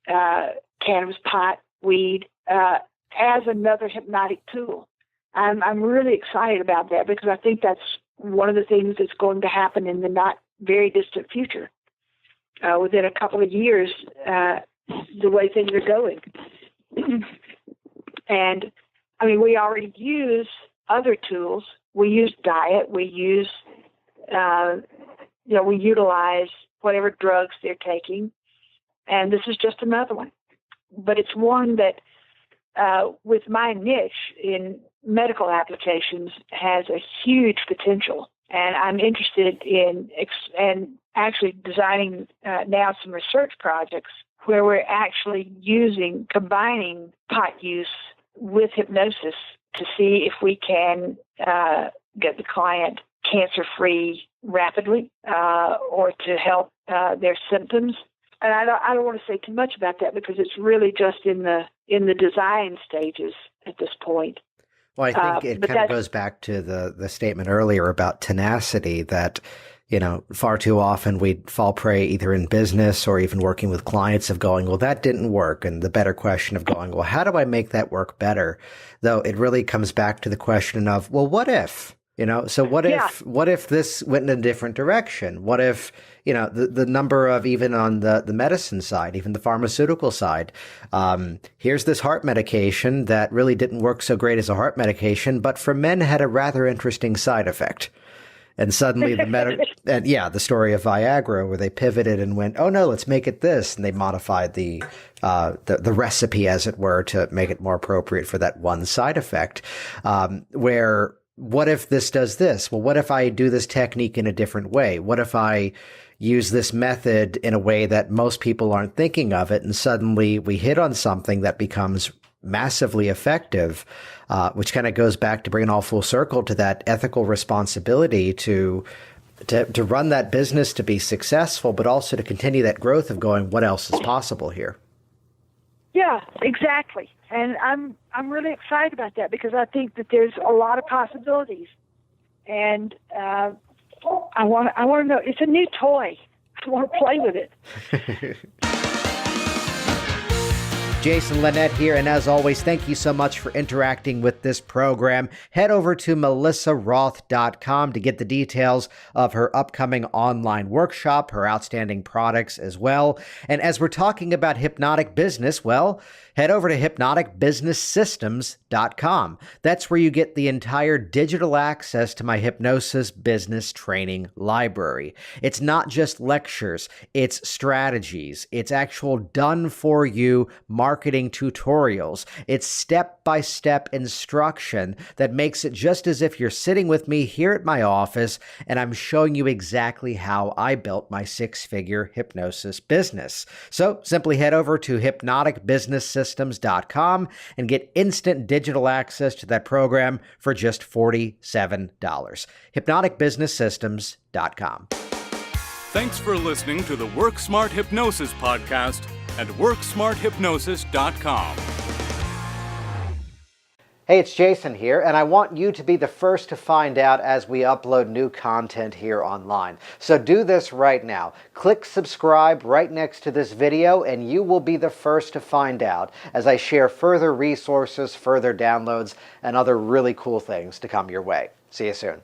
cannabis, pot, weed as another hypnotic tool. I'm really excited about that because I think that's one of the things that's going to happen in the not very distant future. Within a couple of years, the way things are going. And I mean, we already use other tools. We use diet. We use, we utilize whatever drugs they're taking. And this is just another one. But it's one that, with my niche in medical applications, has a huge potential. And I'm interested in and actually designing now some research projects where we're actually combining pot use with hypnosis to see if we can get the client cancer-free rapidly or to help their symptoms. And I don't want to say too much about that because it's really just in the design stages at this point. Well, I think it kind of goes back to the statement earlier about tenacity that, you know, far too often we fall prey either in business or even working with clients of going, well, that didn't work. And the better question of going, well, how do I make that work better? Though it really comes back to the question of, well, what if? You know, so what if this went in a different direction? What if, you know, the number of even on the medicine side, even the pharmaceutical side, here's this heart medication that really didn't work so great as a heart medication, but for men had a rather interesting side effect. And suddenly the story of Viagra where they pivoted and went, oh no, let's make it this. And they modified the recipe, as it were, to make it more appropriate for that one side effect, where what if this does this? Well, what if I do this technique in a different way? What if I use this method in a way that most people aren't thinking of it? And suddenly we hit on something that becomes massively effective, which kind of goes back to bringing all full circle to that ethical responsibility to run that business to be successful, but also to continue that growth of going, what else is possible here? Yeah, exactly. And I'm really excited about that because I think that there's a lot of possibilities. And I want to know, it's a new toy. I want to play with it. Jason Linett here, and as always, thank you so much for interacting with this program. Head over to melissaroth.com to get the details of her upcoming online workshop, her outstanding products as well. And as we're talking about hypnotic business, well, head over to hypnoticbusinesssystems.com. That's where you get the entire digital access to my hypnosis business training library. It's not just lectures, it's strategies, it's actual done for you marketing marketing tutorials. It's step-by-step instruction that makes it just as if you're sitting with me here at my office and I'm showing you exactly how I built my six-figure hypnosis business. So simply head over to hypnoticbusinesssystems.com and get instant digital access to that program for just $47. hypnoticbusinesssystems.com. Thanks for listening to the Work Smart Hypnosis podcast at WorkSmartHypnosis.com. Hey, it's Jason here, and I want you to be the first to find out as we upload new content here online. So do this right now. Click subscribe right next to this video, and you will be the first to find out as I share further resources, further downloads, and other really cool things to come your way. See you soon.